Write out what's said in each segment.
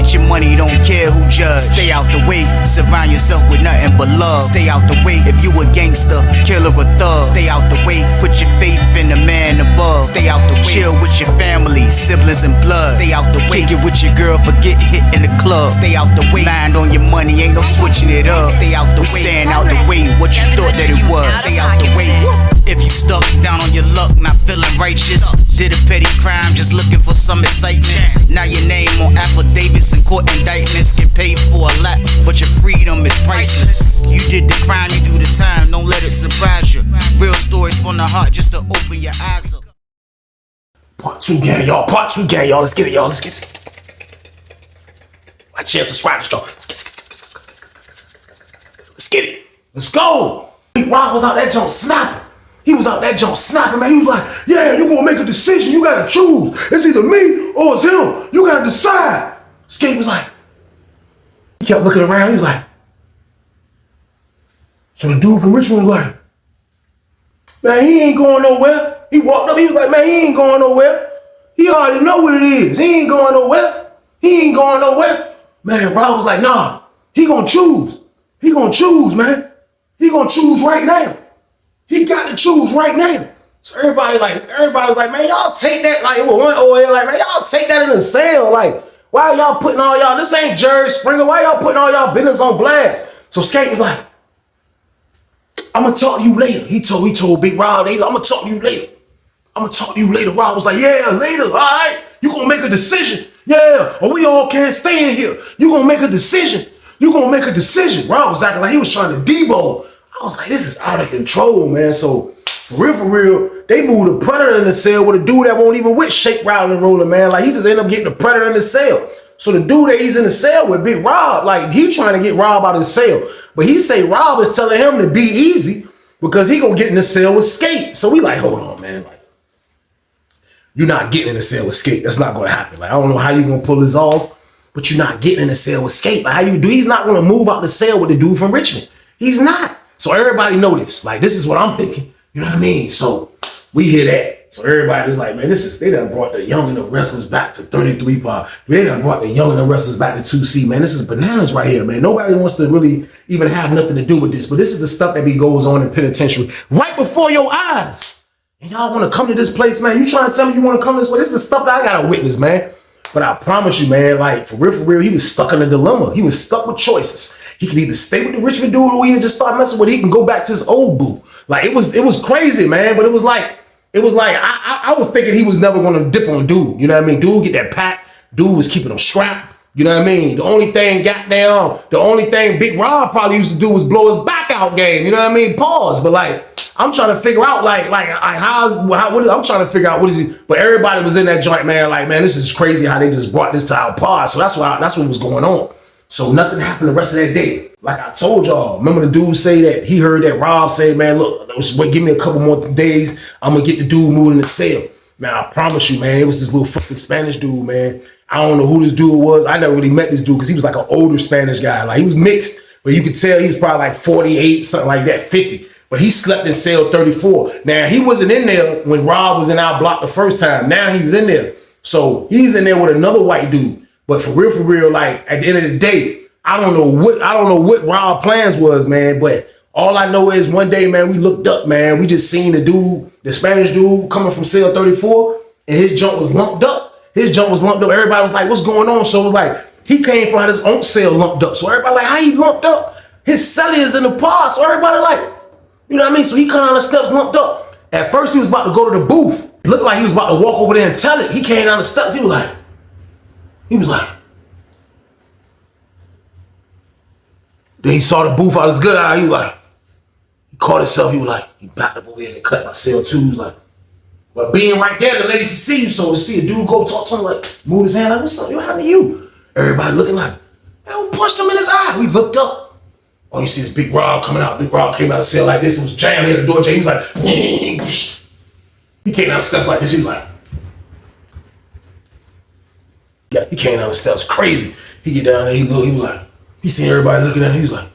Get your money, don't care who judge. Stay out the way, surround yourself with nothing but love. Stay out the way, if you a gangster, killer or thug. Stay out the way, put your faith in the man above. Stay out the way, chill with your family, siblings and blood. Stay out the way, kick it with your girl, forget hit in the club. Stay out the way, mind on your money, ain't no switching it up. Stay out the way, stand out the way, what you thought that it was. Stay out the way. If you stuck down on your luck, not feeling righteous, did a petty crime, just looking for some excitement. Now your name on affidavits and court indictments, get paid for a lot, but your freedom is priceless. You did the crime, you do the time, don't let it surprise you. Real stories from the heart, just to open your eyes up. Part 2 gang, y'all. Part 2 gang, y'all. Let's get it, y'all. Let's get it. Like, share, subscribe, y'all. Let's get it. Let's go. Big Rob was out that jump snapping. He was out that jump snapping, man. He was like, yeah, you gonna make a decision. You gotta choose. It's either me or it's him. You gotta decide. Skate was like, he kept looking around. He was like, so the dude from Richmond was like, man, he ain't going nowhere. He walked up, he was like, man, he ain't going nowhere. He already know what it is. He ain't going nowhere. He ain't going nowhere. Man, Rob was like, nah, he gonna choose. He gonna choose, man. He gonna choose right now. He got to choose right now. So everybody was like, man, y'all take that, like, it was one OL, like, man, y'all take that in the cell. Like, why y'all putting all y'all, this ain't Jerry Springer, why y'all putting all y'all business on blast? So Skate was like, I'm gonna talk to you later. He told Big Rob, I'm gonna talk to you later. I'm gonna talk to you later. Rob was like, yeah, later, all right? You gonna make a decision. Yeah, or we all can't stay in here. You gonna make a decision. You gonna make a decision. Rob was acting like he was trying to debo. I was like, this is out of control, man. So, for real, they moved the Predator in the cell with a dude that won't even with Shake, Rattle, and Roller, man. Like, he just ended up getting the Predator in the cell. So, the dude that he's in the cell with, Big Rob, like, he trying to get Rob out of the cell. But he say Rob is telling him to be easy because he gonna get in the cell with Skate. So, we like, hold on, man. Like, you're not getting in the cell with Skate. That's not gonna happen. Like, I don't know how you gonna pull this off, but you're not getting in the cell with Skate. Like, how you do? He's not gonna move out the cell with the dude from Richmond. He's not. So everybody know this. Like, this is what I'm thinking. You know what I mean? So we hear that. So everybody's like, man, they done brought the Young and the Wrestlers back to 33 part. They done brought the Young and the Wrestlers back to 2C, man. This is bananas right here, man. Nobody wants to really even have nothing to do with this. But this is the stuff that goes on in penitentiary right before your eyes. And y'all want to come to this place, man? You trying to tell me you want to come this way? This is the stuff that I got to witness, man. But I promise you, man, like, for real, he was stuck in a dilemma. He was stuck with choices. He could either stay with the Richmond dude or he can just start messing with it. He can go back to his old boo. Like, it was crazy, man. But it was like, I was thinking he was never going to dip on dude. You know what I mean? Dude get that pack. Dude was keeping him strapped. You know what I mean? The only thing Big Rob probably used to do was blow his back out game. You know what I mean? Pause. But like, I'm trying to figure out I'm trying to figure out what is he. But everybody was in that joint, man. Like, man, this is crazy how they just brought this to our pod. So that's what was going on. So nothing happened the rest of that day. Like I told y'all, remember the dude say that he heard that Rob say, man, look, wait, give me a couple more days. I'm gonna get the dude moving in the cell. Man, I promise you, man, it was this little fucking Spanish dude, man. I don't know who this dude was. I never really met this dude because he was like an older Spanish guy. Like, he was mixed, but you could tell he was probably like 48, something like that, 50. But he slept in cell 34. Now, he wasn't in there when Rob was in our block the first time. Now he's in there. So he's in there with another white dude. But for real, like, at the end of the day, I don't know what Rob's plans was, man. But all I know is one day, man, we looked up, man. We just seen the Spanish dude coming from cell 34, and his junk was lumped up. Everybody was like, what's going on? So it was like, he came from his own cell lumped up. So everybody like, how he lumped up? His celly is in the pod. So everybody like, you know what I mean? So he come down the steps lumped up. At first, he was about to go to the booth. Looked like he was about to walk over there and tell it. He came down the steps. He was like, then he saw the booth out his good eye. He was like, he caught himself. He was like, he backed up over here and cut my cell too. He was like, but being right there, the lady can see you. So to see a dude go talk to him, like, move his hand, like, what's up? What happened to you? Everybody looking like, man, who punched him in his eye? We looked up. Oh, you see this Big Rob coming out. Big Rob came out of the cell like this. It was jammed in the door. He was like, he came down the steps like this. He was like, yeah, he came down the steps crazy. He get down there, he was like, he seen everybody looking at him. He was like,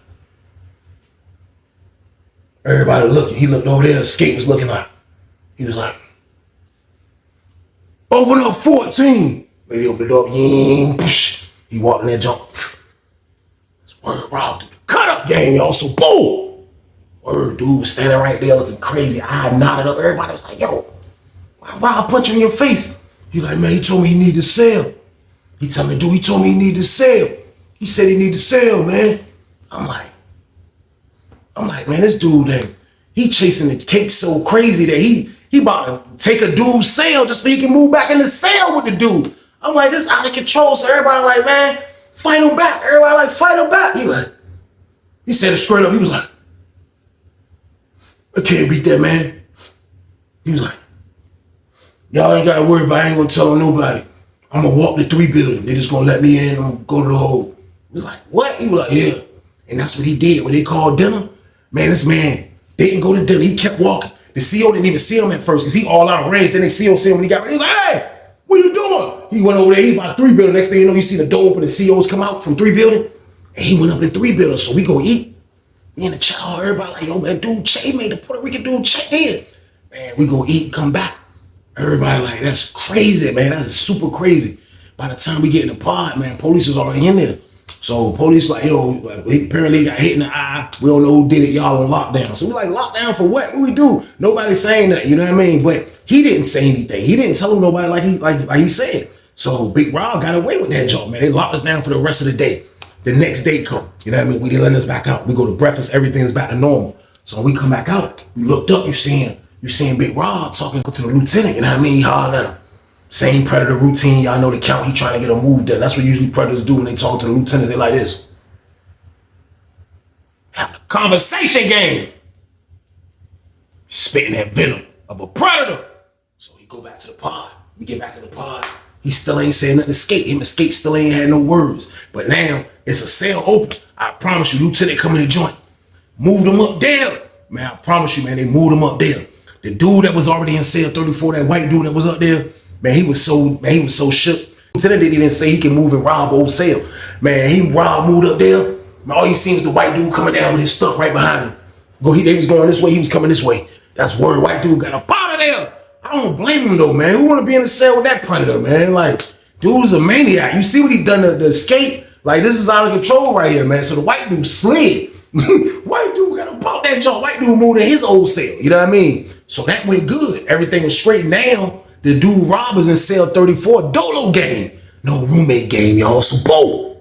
everybody looking. He looked over there. Skate was looking like, he was like, open up 14. Maybe open the door. He He walked in that jump. Word, Rob, through the cut up game, y'all. So boom. Word, dude was standing right there looking crazy. I nodded up. Everybody was like, yo, why I punch you in your face? He like, man, he told me he need to sell. He told me, dude, he told me he need to sell. He said he need to sell, man. I'm like, man, this dude, then he chasing the cake so crazy that he about to take a dude's sale just so he can move back in the sale with the dude. I'm like, this out of control. So everybody like, man, fight him back. Everybody like, fight him back. He said it straight up. He was like, I can't beat that, man. He was like, y'all ain't got to worry about it. I ain't going to tell nobody. I'm going to walk the 3 building. They just going to let me in. I'm going to go to the hole. He was like, what? He was like, yeah. And that's what he did. When they called dinner, man, this man didn't go to dinner. He kept walking. The CO didn't even see him at first because he all out of range. Then they CO see him when he got ready. He was like, hey, what are you doing? He went over there. He about 3 building. Next thing you know, you see the door open. The COs come out from 3 building. And he went up in 3 building. So we go eat. Me and the child, everybody like, yo, man, dude, Che made the Puerto Rican dude Che in. Man, we go eat and come back. Everybody like, that's crazy, man. That's super crazy. By the time we get in the pod, man, police was already in there. So police like, yo, apparently he got hit in the eye. We don't know who did it. Y'all on lockdown. So we like, lockdown for what? What we do? Nobody saying that, you know what I mean? But he didn't say anything. He didn't tell nobody like he said. So Big Rob got away with that job, man. They locked us down for the rest of the day. The next day come, you know what I mean? We didn't let us back out. We go to breakfast, everything's back to normal. So when we come back out, you looked up, you seeing Big Rob talking to the lieutenant, you know what I mean? He hollered at him. Same predator routine, y'all know the count, he trying to get a move done. That's what usually predators do when they talk to the lieutenant, they like this. Have a conversation game. Spitting that venom of a predator. So he go back to the pod. We get back in the pod. He still ain't saying nothing to Skate. Him and Skate still ain't had no words. But now it's a cell open. I promise you, Lieutenant come in the joint. Moved him up there. Man, I promise you, man, they moved him up there. The dude that was already in cell 34, that white dude that was up there, man, he was so shook. Lieutenant didn't even say he can move and rob old cell. Man, Rob moved up there. Man, all you seen was the white dude coming down with his stuff right behind him. They was going this way, he was coming this way. That's word. White dude got up out of there. I don't blame him though, man. Who want to be in the cell with that predator, man? Like, dude is a maniac. You see what he done to Skate? Like, this is out of control right here, man. So the white dude slid. White dude got about that joint. White dude moved in his old cell. You know what I mean? So that went good. Everything was straight. Now, the dude Rob is in cell 34. Dolo game. No roommate game, y'all. So bold.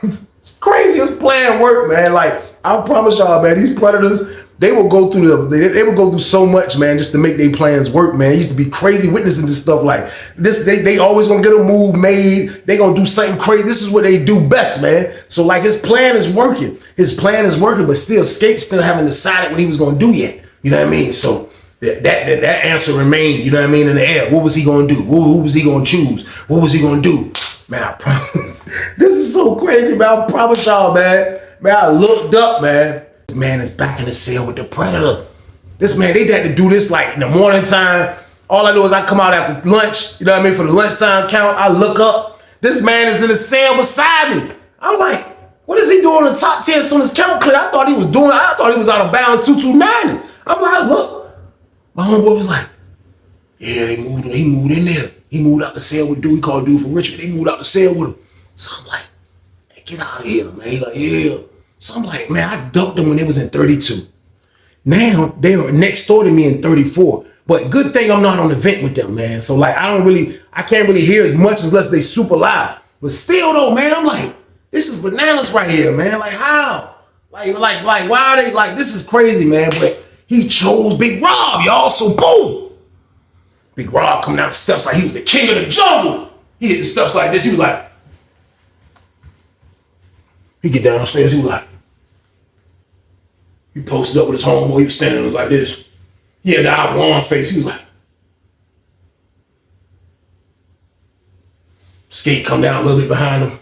It's crazy. It's plan work, man. Like, I promise y'all, man, these predators, they will go through so much, man, just to make their plans work, man. It used to be crazy witnessing this stuff like this. They always gonna get a move made. They gonna do something crazy. This is what they do best, man. So like his plan is working. But still, Skate still haven't decided what he was gonna do yet. You know what I mean? So that answer remained, you know what I mean, in the air. What was he gonna do? Who was he gonna choose? What was he gonna do? Man, I promise. This is so crazy, man. I promise y'all, man. Man, I looked up, man. This man is back in the cell with the predator. This man, they had to do this like in the morning time. All I do is I come out after lunch, you know what I mean, for the lunchtime count. I look up. This man is in the cell beside me. I'm like, what is he doing in the top 10 as soon as count clear? I thought he was out of bounds 2290. I'm like, look. My homeboy was like, yeah, he moved in there. He moved out the cell with dude. He called dude from Richmond. They moved out the cell with him. So I'm like, hey, get out of here, man. He like, yeah. So I'm like, man, I ducked them when they was in 32. Now they are next door to me in 34. But good thing I'm not on the vent with them, man. So like, I can't really hear as much unless they super loud. But still though, man, I'm like, this is bananas right here, man. Like how? Like why are they like, this is crazy, man. But he chose Big Rob, y'all. So boom. Big Rob come down the steps like he was the king of the jungle. He hit the steps like this. He was like, he get downstairs, he was like, he posted up with his homeboy, he was standing like this. He had the eye face, he was like, Skate come down a little bit behind him.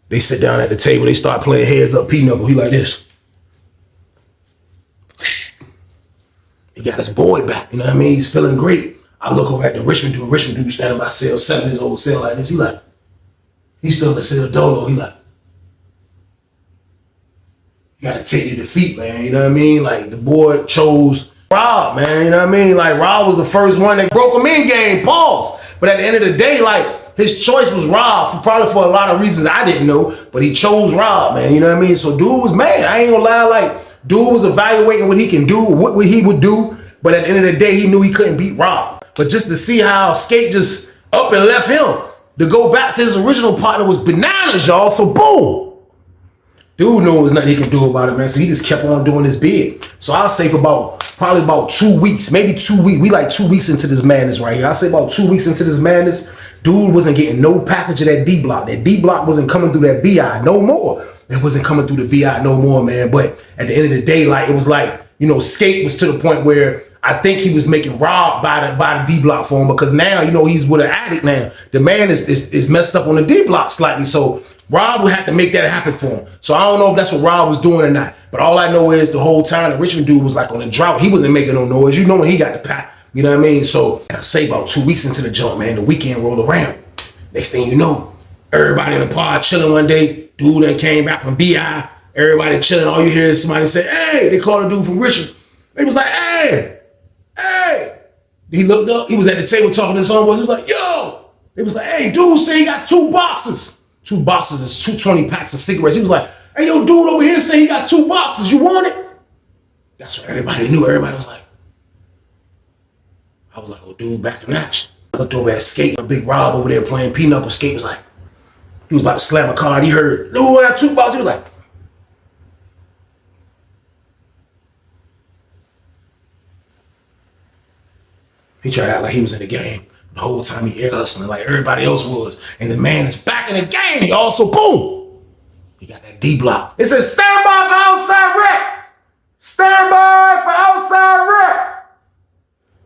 They sit down at the table, they start playing heads up pinochle, he like this. He got his boy back, you know what I mean? He's feeling great. I look over at the Richmond dude standing by cell 7, his old cell like this. He like, he's still in the cell dolo, he like, you gotta take your defeat, man, you know what I mean? Like, the boy chose Rob, man, you know what I mean? Like, Rob was the first one that broke him in game, pause. But at the end of the day, like, his choice was Rob, probably for a lot of reasons I didn't know, but he chose Rob, man. You know what I mean? So dude was mad. I ain't gonna lie, like, dude was evaluating what he can do, what he would do, but at the end of the day, he knew he couldn't beat Rob. But just to see how Skate just up and left him to go back to his original partner was bananas, y'all. So boom. Dude knew there was nothing he could do about it, man. So he just kept on doing his bid. So I'll say for probably about 2 weeks, maybe 2 weeks. We like 2 weeks into this madness right here. I'll say about 2 weeks into this madness, dude wasn't getting no package of that D block. That D block wasn't coming through that VI no more. It wasn't coming through the VI no more, man. But at the end of the day, like, it was like, you know, Skate was to the point where I think he was making Rob buy the D block for him, because now, you know, he's with an addict now. The man is messed up on the D block slightly. So Rob would have to make that happen for him. So I don't know if that's what Rob was doing or not. But all I know is the whole time the Richmond dude was like on a drought. He wasn't making no noise. You know when he got the pack. You know what I mean? So I say about 2 weeks into the jump, man, the weekend rolled around. Next thing you know, everybody in the pod chilling one day. Dude that came back from VI. Everybody chilling. All you hear is somebody say, hey, they called a dude from Richmond. They was like, hey. He looked up. He was at the table talking to his homeboy. He was like, yo. They was like, hey, dude say he got 2 boxes. 2 boxes is 220 packs of cigarettes. He was like, hey, yo, dude over here say he got 2 boxes. You want it? That's what everybody knew. Everybody was like, I was like, oh, dude, back in action. I looked over at Skate, a big Rob over there playing Pinochle. Skate was like, he was about to slam a card. He heard, no, I got 2 boxes. He was like, he tried to act like he was in the game. The whole time he air hustling like everybody else was. And the man is back in the game. He also, boom, he got that D block. It says, stand by for outside rep. Stand by for outside rep.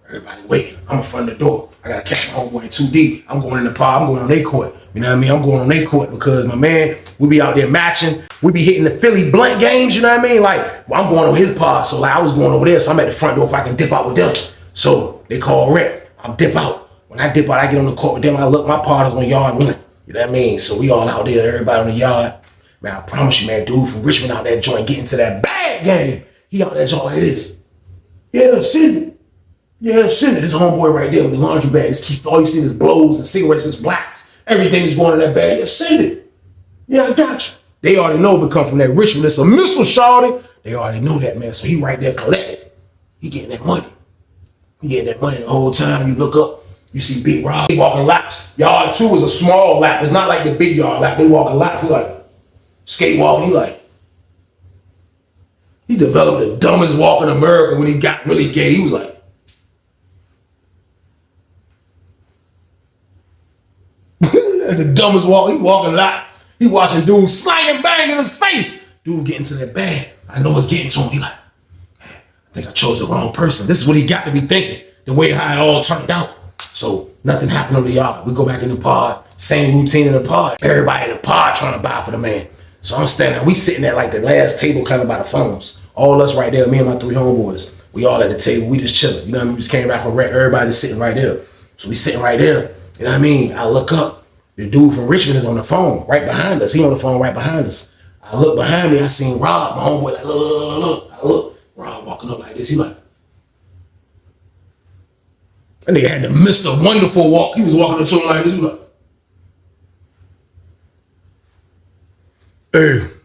Everybody waiting. I'm in front of the door. I got to catch my homeboy in 2D. I'm going in the pod. I'm going on their court. You know what I mean? I'm going on their court because, my man, we be out there matching. We be hitting the Philly blunt games, you know what I mean? Like, well, I'm going on his pod, so like I was going over there, so I'm at the front door if I can dip out with them. So they call rep. I'll dip out. When I dip out, I get on the court with them. I look, my partner's on yard one. You know what I mean? So we all out there, everybody on the yard. Man, I promise you, man, dude from Richmond out that joint getting to that bad game. He out that joint like this. Yeah, send it. Yeah, send it. This homeboy right there with the laundry bag. All you see is blows and cigarettes and blacks. Everything is going in that bag. Yeah, send it. Yeah, I got you. They already know if it come from that Richmond. It's a missile, shawty. They already know that, man. So he right there collecting. He getting that money. He getting that money the whole time. You look up. You see Big Rob walking laps. Yard 2 is a small lap. It's not like the big yard lap. They walking laps. He like, skate walking. He developed the dumbest walk in America when he got really gay. He was like, the dumbest walk. He walking lap. He watching dudes slanging bang in his face. Dude getting to that bag. I know it's getting to him. He like, man, I think I chose the wrong person. This is what he got to be thinking. The way how it all turned out. So nothing happened on the yard. We go back in the pod, same routine in the pod. Everybody in the pod trying to buy for the man. So I'm standing, we sitting at like the last table kind of by the phones. All us right there, me and my 3 homeboys. We all at the table, we just chilling. You know what I mean? We just came back from rec, everybody sitting right there. So we sitting right there. You know what I mean? I look up, the dude from Richmond is on the phone right behind us. He on the phone right behind us. I look behind me, I seen Rob, my homeboy like, look. I look, Rob walking up like this. He like, that nigga had the Mr. Wonderful walk. He was walking up to him like this. He was like,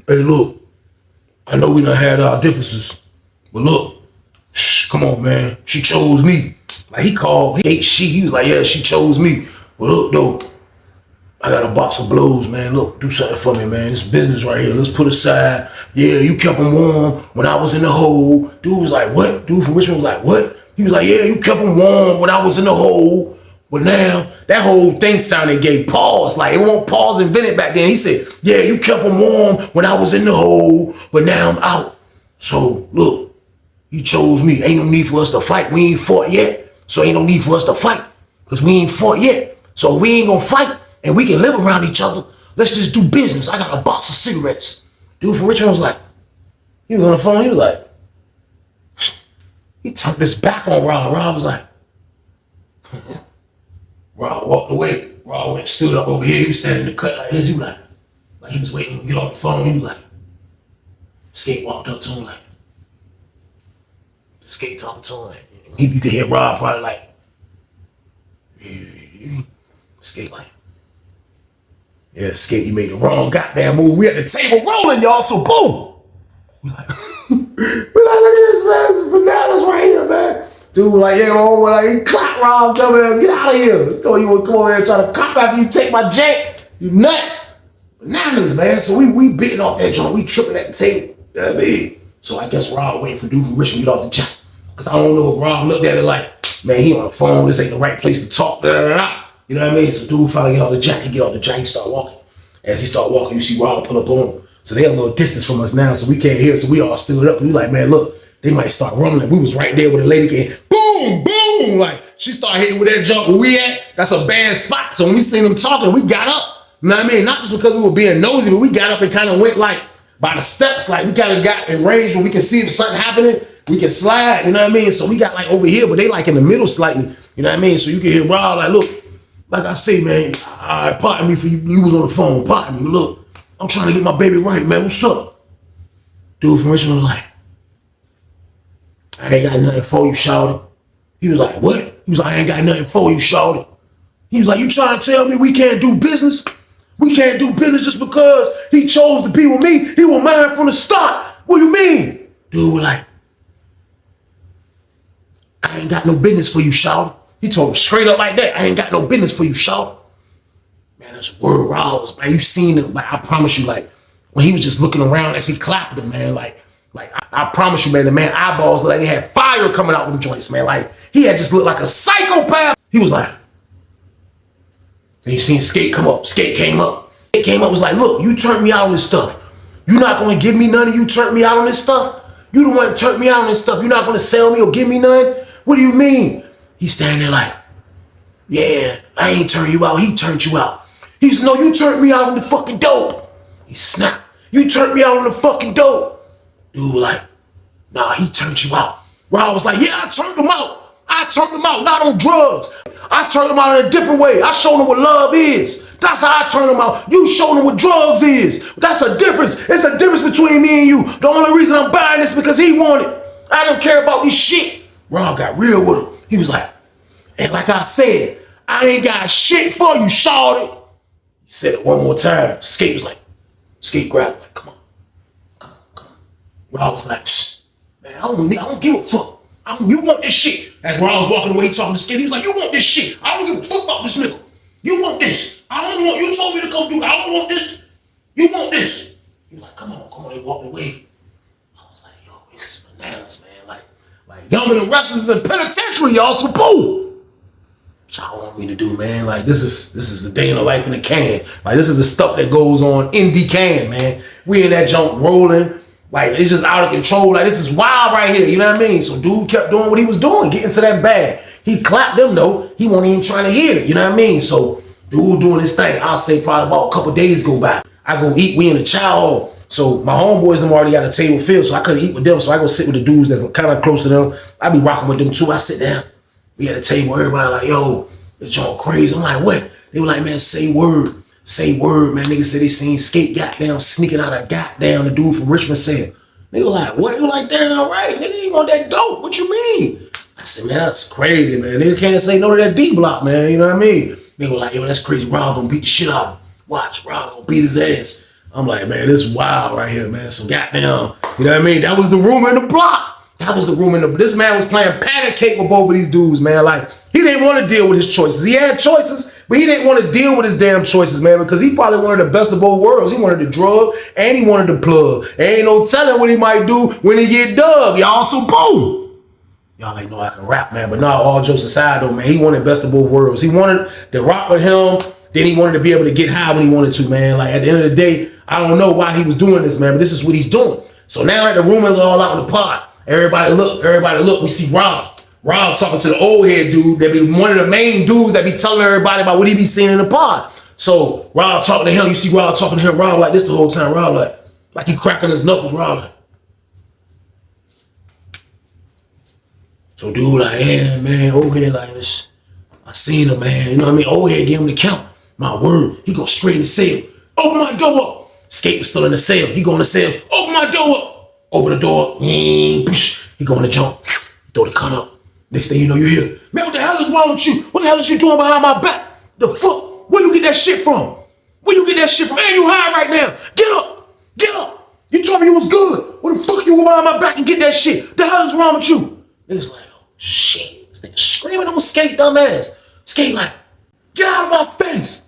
hey, look. I know we done had our differences, but look, come on, man. She chose me. Like he ate she. He was like, yeah, she chose me. But look, though, I got a box of blows, man. Look, do something for me, man. This business right here. Let's put aside. Yeah, you kept him warm when I was in the hole. Dude was like, what? Dude from Richmond was like, what? He was like, yeah, you kept him warm when I was in the hole. But now, that whole thing sounded gay. Pause. Like, it won't pause invented back then. He said, yeah, you kept him warm when I was in the hole, but now I'm out. So, look, you chose me. Ain't no need for us to fight. We ain't fought yet. So ain't no need for us to fight. Because we ain't fought yet. So we ain't gonna fight and we can live around each other. Let's just do business. I got a box of cigarettes. Dude from Richmond was like, he was on the phone. He was like, he turned his back on Rob. Rob was like, Rob walked away. Rob went and stood up over here. He was standing in the cut like this. He was like he was waiting to get off the phone. He was like, Skate walked up to him like, Skate talking to him like, you could hear Rob probably like, Skate like, Yeah, Skate, you made the wrong goddamn move. We at the table rolling, y'all, so boom. We like, look at this, man. This is bananas right here, man. Dude, like, yeah, like, he clap Rob, dumbass, get out of here. He told you would come over here and try to cop after you take my jank. You nuts. Bananas, man. So we beating off that joint. We tripping at the table. You know what I mean? So I guess Rob waiting for dude from Richmond to get off the jack. Because I don't know if Rob looked at it like, man, he on the phone. This ain't the right place to talk. You know what I mean? So dude finally get off the jack. He get off the jack. He start walking. As he start walking, you see Rob pull up on him. So they a little distance from us now, so we can't hear. So we all stood up. And we like, man, look, they might start rumbling. We was right there where the lady came. Boom, boom. Like, she started hitting with that jump where we at. That's a bad spot. So when we seen them talking, we got up. You know what I mean? Not just because we were being nosy, but we got up and kind of went like by the steps. Like, we kind of got in range where we can see if something happening. We can slide, you know what I mean? So we got like over here, but they like in the middle slightly. You know what I mean? So you can hear Rob like, look, like I say, man, all right, pardon me for you was on the phone. Pardon me. Look, I'm trying to get my baby right, man. What's up? Dude from Richmond was like, I ain't got nothing for you, shawty. He was like, what? He was like, I ain't got nothing for you, shawty. He was like, you trying to tell me we can't do business? We can't do business just because he chose to be with me. He was mine from the start. What do you mean? Dude was like, I ain't got no business for you, shawty. He told him straight up like that. I ain't got no business for you, shawty. Man, that's word Ross, man. You seen it, like, I promise you, like, when he was just looking around as he clapped him, man, like I promise you, man, the man eyeballs looked like they had fire coming out of them joints, man. Like, he had just looked like a psychopath. He was like, and you seen Skate come up. Skate came up. Skate came up, was like, look, you turned me out on this stuff. You're not gonna give me none of you turned me out on this stuff? You the one that turned me out on this stuff. You're not gonna sell me or give me none? What do you mean? He's standing there like, yeah, I ain't turned you out. He turned you out. He said, no, you turned me out on the fucking dope. He snapped. You turned me out on the fucking dope. Dude was like, nah, he turned you out. Rob was like, yeah, I turned him out. I turned him out, not on drugs. I turned him out in a different way. I showed him what love is. That's how I turned him out. You showed him what drugs is. That's a difference. It's a difference between me and you. The only reason I'm buying this is because he wanted. I don't care about this shit. Rob got real with him. He was like, and like I said, I ain't got shit for you, shawty. He said it one more time. Skate was like, Skate grabbed him like, come on. Rob was like, man, I don't give a fuck. You want this shit. As Rob was walking away talking to Skate, he was like, you want this shit. I don't give a fuck about this nigga. You want this. I don't want, you told me to come through. I don't want this. You want this. He was like, come on. He walked away. I was like, yo, this is bananas, man. Like young and wrestlers in penitentiary, y'all, so boom. What y'all want me to do, man? Like, this is the day in the life in the can. Like, this is the stuff that goes on in the can, man. We in that junk rolling. Like, it's just out of control. Like, this is wild right here. You know what I mean? So dude kept doing what he was doing, getting to that bag. He clapped them, though. He wasn't even trying to hear it. You know what I mean? So dude doing his thing. I'll say probably about a couple days go by. I go eat. We in the chow hall. So my homeboys them already got a table filled, so I couldn't eat with them. So I go sit with the dudes that's kind of close to them. I be rocking with them, too. I sit down. We at the table. Everybody like, yo, this joint crazy. I'm like, what? They were like, man, say word. Say word, man. Niggas said they seen Skate goddamn sneaking out of goddamn the dude from Richmond said. They were like, what? They were like, damn right. Nigga, you want that dope. What you mean? I said, man, that's crazy, man. Nigga can't say no to that D block, man. You know what I mean? They were like, yo, that's crazy. Rob gonna beat the shit out of him. Watch, Rob gonna beat his ass. I'm like, man, this is wild right here, man. So goddamn, you know what I mean? That was the rumor in the block. That was the rumor in the, this man was playing patty cake with both of these dudes, man. Like, he didn't want to deal with his choices. He had choices, but he didn't want to deal with his damn choices, man, because he probably wanted the best of both worlds. He wanted the drug and he wanted the plug. Ain't no telling what he might do when he get dug, y'all. So boom. Y'all ain't know I can rap, man. But nah, all jokes aside, though, man, he wanted best of both worlds. He wanted to rock with him. Then he wanted to be able to get high when he wanted to, man. Like, at the end of the day, I don't know why he was doing this, man, but this is what he's doing. So now that the rumors are all out in the pod, everybody look, we see Rob talking to the old head dude that be one of the main dudes that be telling everybody about what he be seeing in the pod. So Rob talking to him, you see Rob talking to him, Rob like this the whole time, Rob like he cracking his knuckles, Rob like. So dude like, yeah, man, old head like this, I seen him, man, you know what I mean? Old head gave him the count, my word, he go straight in the cell, open my door up. Skate was still in the cell, he go in the cell, open my door up, open the door, he go in the jump, throw the gun up. Next thing you know, you hear, man, what the hell is wrong with you? What the hell is you doing behind my back? The fuck? Where you get that shit from? Where you get that shit from? Man, you high right now. Get up. Get up. You told me you was good. What the fuck you go behind my back and get that shit? The hell is wrong with you? Niggas like, oh shit. This nigga screaming on Skate, dumbass. Skate like, get out of my face.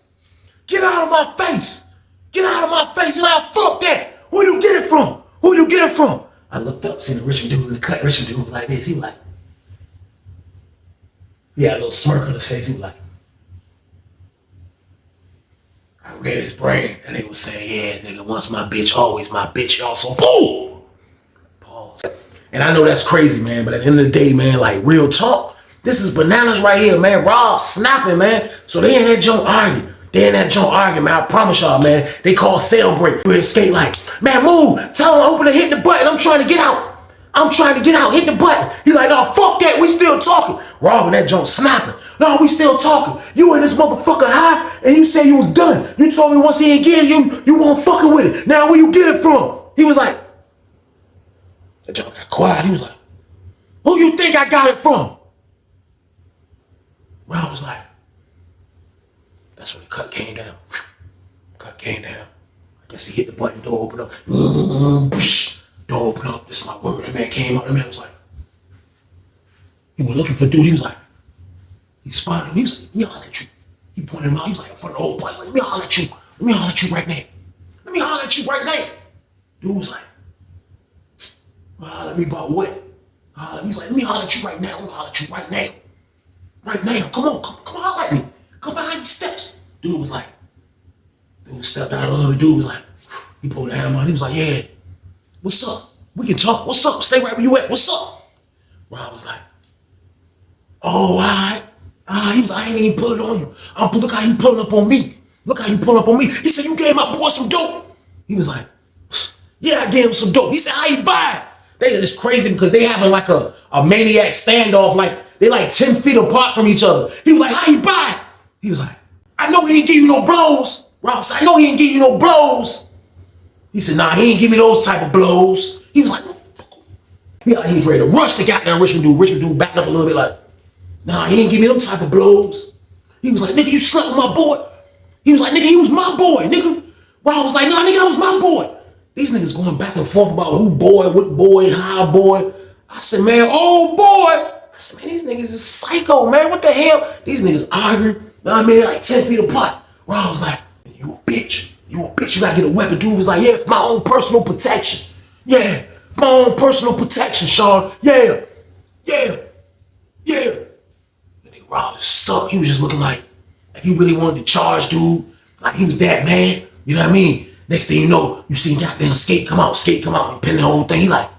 Get out of my face. Get out of my face. And I fuck that. Who you get it from? Who you get it from? I looked up, seen the Richmond dude in the cut. Richmond dude was like this. He was like, he had a little smirk on his face. He was like, I read his brain and he was saying, yeah, nigga, once my bitch, always my bitch, y'all. So boom! Pause. And I know that's crazy, man, but at the end of the day, man, like real talk, this is bananas right here, man. Rob snapping, man. So they in that joint arguing. They in that joint arguing, man. I promise y'all, man. They call cell break. We Skate like, man, move. Tell him open and hit the button. I'm trying to get out. I'm trying to get out. Hit the button. He's like, no, fuck that. We still talking. Rob in that joint snapping. No, we still talking. You and this motherfucker high, and you say you was done. You told me once he ain't get it, you won't fucking with it. Now where you get it from? He was like, that joint got quiet. He was like, who you think I got it from? Rob was like, that's when the cut came down. Cut came down. I guess he hit the button, door open up. Door open up. This is my word. That man came out. The man was like, he was looking for dude. He was like, he spotted him. He was like, let me holler at you. He pointed him out. He was like, in front of the whole button. Like, let me holler at you. Let me holler at you right now. Let me holler at you right now. Dude was like, holler at me about what? He's like, let me holler at you right now. Let me holler at you right now. Right now. Come on. Come holler at me. Come behind the steps. Dude was like, dude stepped out a little bit. Dude was like, he pulled the hammer on. He was like, yeah. What's up? We can talk. What's up? Stay right where you at. What's up? Rob was like, oh, all right. He was like, I ain't even put it on you. Look how you pulling up on me. Look how you pulling up on me. He said, you gave my boy some dope. He was like, yeah, I gave him some dope. He said, how you buy it? They just crazy because they having like a maniac standoff. Like, they like 10 feet apart from each other. He was like, how you buy it? He was like, I know he didn't give you no blows. Rob said, I know he didn't give you no blows. He said, nah, he didn't give me those type of blows. He was like, he was ready to rush the goddamn Richmond dude. Richmond dude backed up a little bit like, nah, he didn't give me them type of blows. He was like, nigga, you slept with my boy. He was like, nigga, he was my boy, nigga. Rob was like, nah, nigga, that was my boy. These niggas going back and forth about who boy, what boy, how boy. I said, man, oh boy. I said, man, these niggas is psycho, man. What the hell? These niggas arguing. Know what I mean? Like 10 feet apart. Rob was like, you a bitch. You a bitch. You gotta get a weapon. Dude was like, yeah, it's my own personal protection. Yeah, my own personal protection, Sean. Yeah. And nigga Rob was stuck. He was just looking like he really wanted to charge dude. Like he was that mad. You know what I mean? Next thing you know, you see goddamn Skate come out, and pin the whole thing. He like,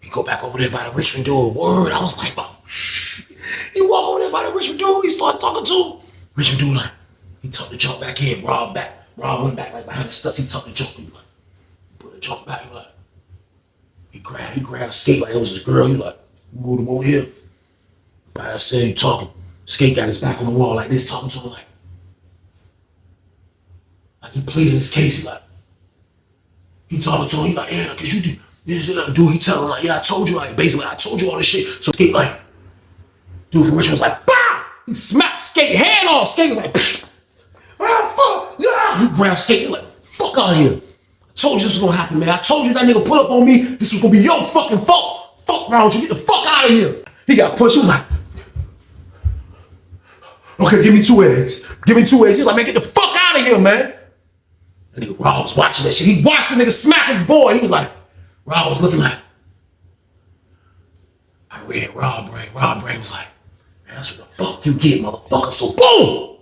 he go back over there by the Richmond dude. Word. I was like, oh shit. He walk over there by the Richmond dude. He started talking to him. Richmond dude like, he tucked the jump back in. Rob went back like behind the stuff. He tucked the jump. He like, put the jump back. He like, he grabbed Skate like it was his girl. He like, move him over here. By I said, he talking. Skate got his back on the wall like this, talking to him like he pleaded his case. He talking to him. He like, yeah, cause you do. Dude, he telling him like, yeah, I told you, like basically, I told you all this shit. So Skate like, dude from Richmond was like, bah! He smacked Skate head off. Skate was like, fuck, yeah. He grabbed Skate. He's like, fuck out of here. I told you this was gonna happen, man. I told you that nigga pull up on me. This was gonna be your fucking fault. Fuck around with you. Get the fuck out of here. He got pushed. He was like, okay, give me 2 eggs. Give me 2 eggs. He's like, man, get the fuck out of here, man. And nigga Rob was watching that shit. He watched the nigga smack his boy. He was like, Rob was looking like, I read Rob brain. Rob brain was like, man, that's what the fuck you get, motherfucker. So boom!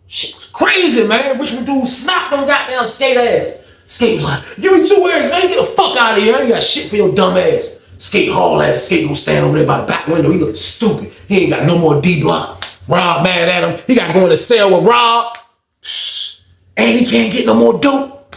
Shit was crazy, man. Richmond dude snapped on goddamn Skate ass. Skate was like, give me 2 eggs, man. Get the fuck out of here. I ain't got shit for your dumb ass. Skate haul ass. Skate gonna stand over there by the back window. He looking stupid. He ain't got no more D block. Rob mad at him. He got to go in the cell with Rob. And he can't get no more dope.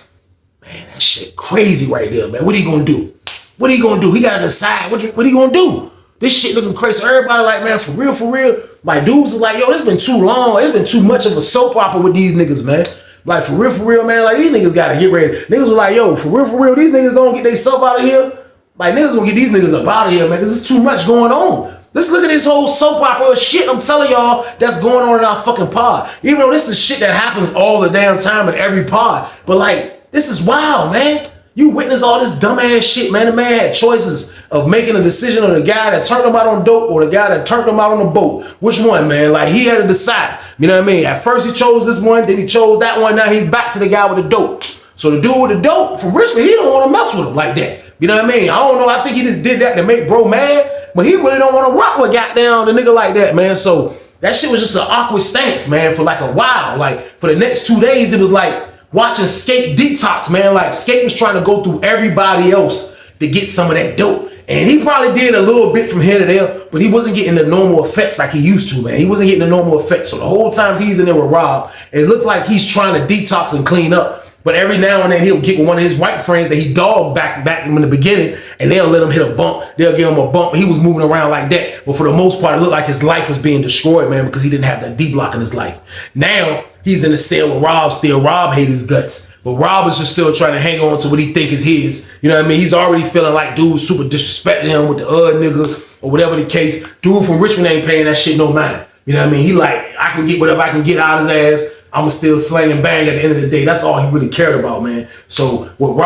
Man, that shit crazy right there, man. What he gonna do? What he gonna do? He gotta decide what he gonna do. This shit looking crazy. So everybody like, man, for real. Like dudes is like, yo, this been too long. It's been too much of a soap opera with these niggas, man. Like for real, man. Like these niggas gotta get ready. Niggas was like, yo, for real. These niggas don't get they self out of here. Like niggas gonna get these niggas up out of here, man. Cause there's too much going on. Let's look at this whole soap opera shit I'm telling y'all that's going on in our fucking pod. Even though this is shit that happens all the damn time in every pod. But like, this is wild, man. You witness all this dumbass shit, man. The man had choices of making a decision on the guy that turned him out on dope or the guy that turned him out on the boat. Which one, man? Like, he had to decide. You know what I mean? At first he chose this one, then he chose that one. Now he's back to the guy with the dope. So the dude with the dope from Richmond, he don't want to mess with him like that. You know what I mean? I don't know. I think he just did that to make bro mad, but he really don't want to rock with goddamn the nigga like that, man. So that shit was just an awkward stance, man, for like a while. Like, for the next 2 days, it was like watching Skate detox, man. Like, Skate was trying to go through everybody else to get some of that dope. And he probably did a little bit from here to there, but he wasn't getting the normal effects like he used to, man. He wasn't getting the normal effects. So the whole time he's in there with Rob, it looked like he's trying to detox and clean up. But every now and then he'll get with one of his white friends that he dogged back in the beginning, and they'll let him hit a bump. They'll give him a bump. He was moving around like that. But for the most part, it looked like his life was being destroyed, man, because he didn't have that D-block in his life. Now he's in the cell with Rob still. Rob hates his guts. But Rob is just still trying to hang on to what he think is his. You know what I mean? He's already feeling like dude super disrespecting him with the nigga or whatever the case. Dude from Richmond ain't paying that shit no mind. You know what I mean? He like, I can get whatever I can get out of his ass. I'm still slang and bang at the end of the day. That's all he really cared about, man. So with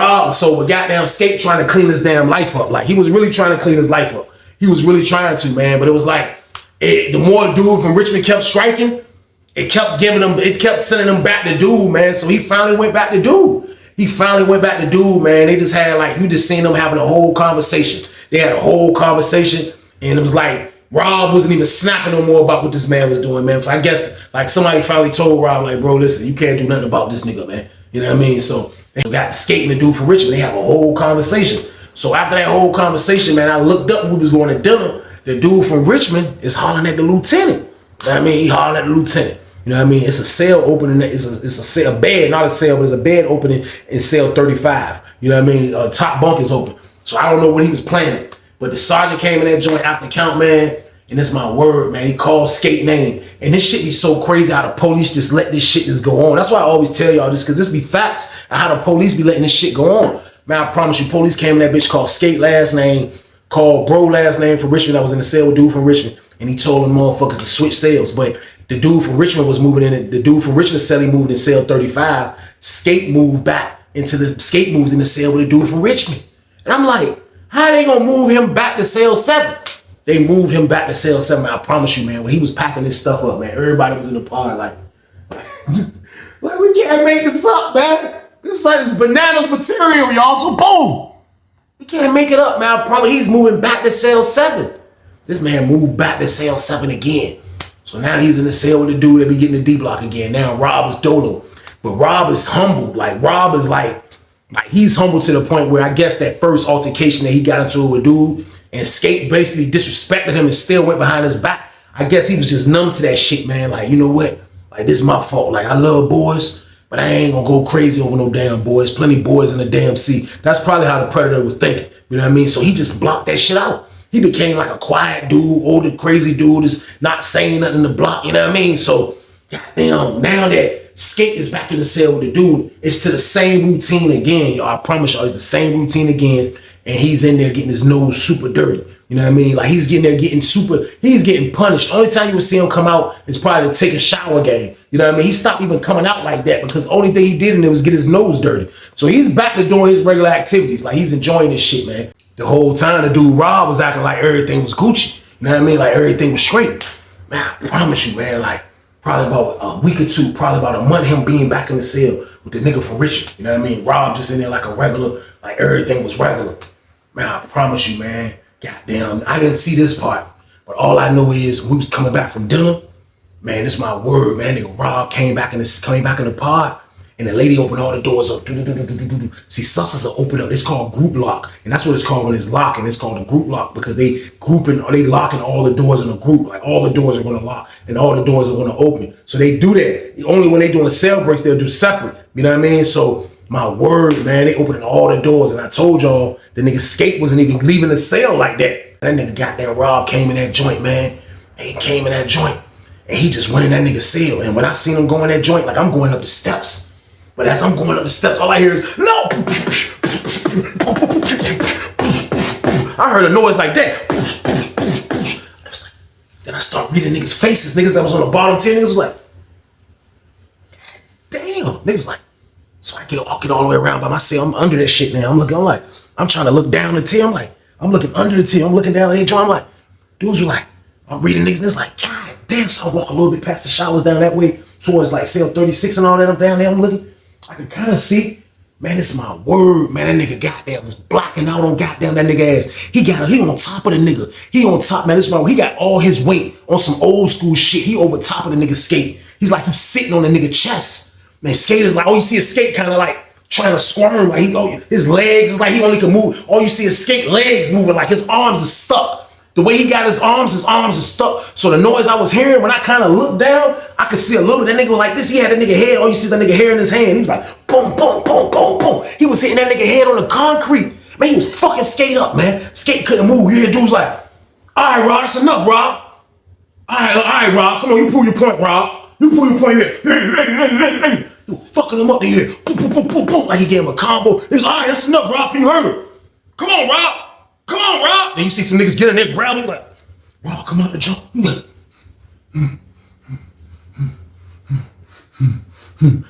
goddamn Skate trying to clean his damn life up. Like, he was really trying to clean his life up. He was really trying to, man. But it was like, the more dude from Richmond kept striking, it kept sending him back to dude, man. So he finally went back to dude. Man. They just had like, you just seen them having a whole conversation. They had a whole conversation, and it was like, Rob wasn't even snapping no more about what this man was doing, man. I guess like somebody finally told Rob, like, bro, listen, you can't do nothing about this nigga, man. You know what I mean? So they got Skating the dude from Richmond. They have a whole conversation. So after that whole conversation, man, I looked up when we was going to dinner. The dude from Richmond is hollering at the lieutenant. You know what I mean? He hollering at the lieutenant. You know what I mean? It's a cell opening. It's a bed, not a cell, but it's a bed opening in cell 35. You know what I mean? Top bunk is open. So I don't know what he was planning. But the sergeant came in that joint after count, man. And it's my word, man. He called Skate name. And this shit be so crazy how the police just let this shit just go on. That's why I always tell y'all this, because this be facts of how the police be letting this shit go on. Man, I promise you, police came in that bitch, called Skate last name, called bro last name from Richmond. I was in the cell with dude from Richmond. And he told them motherfuckers to switch cells. But the dude from Richmond was moving in. The dude from Richmond cell, he moved in cell 35. Skate moved in the cell with the dude from Richmond. And I'm like, how they gonna move him back to cell 7? They moved him back to cell 7. I promise you, man, when he was packing this stuff up, man, everybody was in the pod like we can't make this up, man. This is like this bananas material, y'all. So boom. We can't make it up, man. Probably he's moving back to cell 7. This man moved back to cell 7 again. So now he's in the cell with the dude that be getting the D-block again. Now Rob is dolo. But Rob is humbled. Like, Rob is like he's humbled to the point where I guess that first altercation that he got into with dude, and Skate basically disrespected him and still went behind his back. I guess he was just numb to that shit, man. Like, you know what? Like, this is my fault. Like, I love boys, but I ain't gonna go crazy over no damn boys. Plenty boys in the damn sea. That's probably how the Predator was thinking. You know what I mean? So he just blocked that shit out. He became like a quiet dude, older, crazy dude, just not saying nothing to block. You know what I mean? So, goddamn, now that Skate is back in the cell with the dude, it's to the same routine again, y'all. I promise y'all, it's the same routine again. And he's in there getting his nose super dirty. You know what I mean? Like, he's getting punished. Only time you would see him come out is probably to take a shower game. You know what I mean? He stopped even coming out like that because the only thing he did in there was get his nose dirty. So he's back to doing his regular activities. Like, he's enjoying this shit, man. The whole time the dude Rob was acting like everything was Gucci. You know what I mean? Like, everything was straight. Man, I promise you, man, like, probably about a week or two, probably about a month, him being back in the cell with the nigga from Richard. You know what I mean? Rob just in there like a regular, like everything was regular. Man, I promise you, man, goddamn, I didn't see this part, but all I know is when we was coming back from dinner, man, this is my word, man, that nigga Rob came back in the pod, and the lady opened all the doors up. See, sussers are open up. It's called group lock, and that's what it's called when it's locking. It's called a group lock because they locking all the doors in a group. Like, all the doors are going to lock and all the doors are going to open. So they do that. Only when they doing cell breaks, they'll do separate. You know what I mean? So my word, man, they opening all the doors, and I told y'all the nigga Skate wasn't even leaving the cell like that. That nigga goddamn Rob came in that joint, man. And he came in that joint, and he just went in that nigga's cell. And when I seen him go in that joint, like, I'm going up the steps. But as I'm going up the steps, all I hear is, no! I heard a noise like that. I was Then I start reading niggas' faces. Niggas that was on the bottom tier, niggas was like, damn. Niggas was like, so I get all the way around by myself. I'm under that shit now. I'm trying to look down the tier. I'm looking under the tier. I'm looking down at the joint. I'm like, dudes were like, I'm reading niggas, and it's like, God damn. So I walk a little bit past the showers down that way towards like cell 36 and all that. I'm down there, I'm looking. I can kind of see. Man, this is my word, man. That nigga goddamn was blocking out on goddamn that nigga ass. He on top of the nigga. He on top, man. This is my, he got all his weight on some old school shit. He over top of the nigga skate. He's like, he's sitting on the nigga chest. Man, skate is like, all you see is skate kind of like trying to squirm. Like his legs is like he only can move. All you see is skate legs moving, like his arms are stuck. The way he got his arms are stuck. So the noise I was hearing, when I kind of looked down, I could see a little bit. That nigga was like this. He had that nigga head. All you see is that nigga hair in his hand. He was like, boom, boom, boom, boom, boom. He was hitting that nigga head on the concrete. Man, he was fucking skate up, man. Skate couldn't move. You hear dudes like, all right, Rob, that's enough, Rob. All right, Rob. Come on, you pull your point, Rob. You pull your point here. Hey. You fucking him up in here. Boom, boom, boom, boom, boom. Like he gave him a combo. He's like, all right, that's enough, Rob. You heard him. Come on, Rob. Come on, Rob. Then you see some niggas get in there, grab me like, Rob, come out the jump.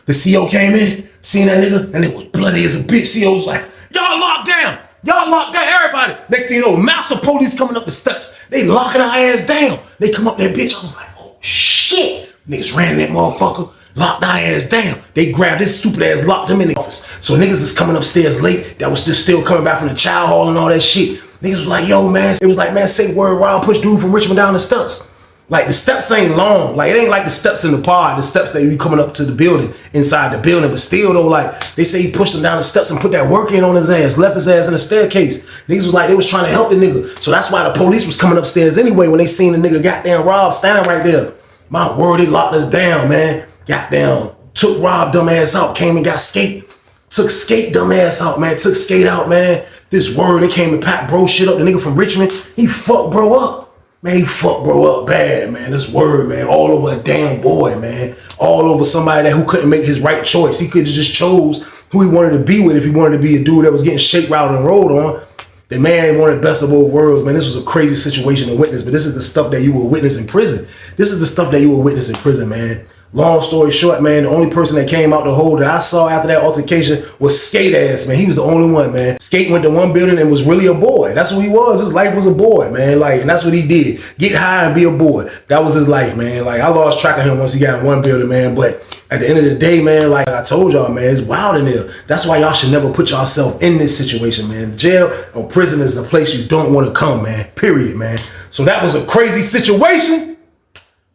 The CO came in, seen that nigga, and it was bloody as a bitch. CO was like, y'all locked down. Y'all locked down, everybody. Next thing you know, massive police coming up the steps. They locking our ass down. They come up that bitch. I was like, oh, shit. Niggas ran that motherfucker, locked our ass down. They grabbed this stupid ass, locked him in the office. So niggas is coming upstairs late that was still coming back from the child hall and all that shit. Niggas was like, yo, man. It was like, man, say word, Rob, push dude from Richmond down the steps. Like, the steps ain't long. Like, it ain't like the steps in the pod, the steps that you coming up to the building, inside the building. But still, though, like, they say he pushed him down the steps and put that work in on his ass, left his ass in the staircase. Niggas was like, they was trying to help the nigga. So that's why the police was coming upstairs anyway when they seen the nigga goddamn Rob standing right there. My word, they locked us down, man. Goddamn, took Rob dumb ass out, came and got Skate. Took Skate dumb ass out, man. Took Skate out, man. This word, they came and packed bro shit up. The nigga from Richmond, he fucked bro up. Man, he fucked bro up bad, man. This word, man, all over a damn boy, man. All over somebody who couldn't make his right choice. He could have just chose who he wanted to be with if he wanted to be a dude that was getting shaped out and rolled on. The man wanted best of both worlds, man. This was a crazy situation to witness, but this is the stuff that you will witness in prison. This is the stuff that you will witness in prison, man. Long story short, man, the only person that came out the hole that I saw after that altercation was Skate ass, man. He was the only one, man. Skate went to one building and was really a boy. That's who he was. His life was a boy, man. Like, and that's what he did. Get high and be a boy. That was his life, man. Like, I lost track of him once he got in one building, man. But at the end of the day, man, like I told y'all, man, it's wild in there. That's why y'all should never put yourself in this situation, man. Jail or prison is a place you don't want to come, man. Period, man. So that was a crazy situation.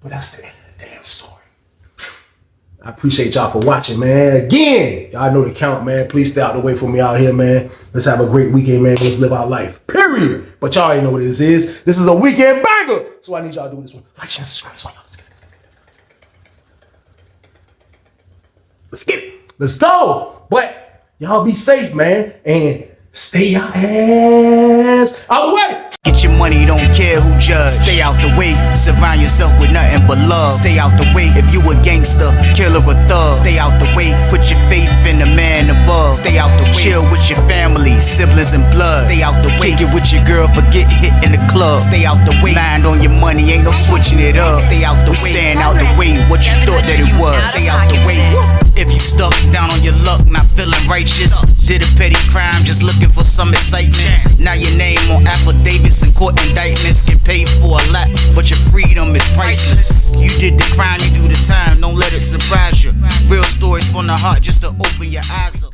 But that's the end of the damn story. I appreciate y'all for watching, man. Again, y'all know the count, man. Please stay out the way for me out here, man. Let's have a great weekend, man. Let's live our life. Period. But y'all already know what this is. This is a weekend banger. So I need y'all to do this one. Like, share, subscribe. Let's get it. Let's go. But y'all be safe, man. And stay your ass out the way. Get your money, don't care who judge. Stay out the way, surround yourself with nothing but love. Stay out the way if you a gangster, killer or thug. Stay out the way, put your faith in the man above. Stay out the way, chill with your family, siblings and blood. Stay out the way, kick it with your girl, forget hit in the club. Stay out the way, mind on your money, ain't no switching it up. Stay out the way, stand out the way, what you thought that it was. Stay out the way, if you stuck down on your luck, not feeling righteous. Did a petty crime, just looking for some excitement. Now your name on affidavits and court indictments get paid for a lot, but your freedom is priceless. You did the crime, you do the time, don't let it surprise you. Real stories from the heart just to open your eyes up.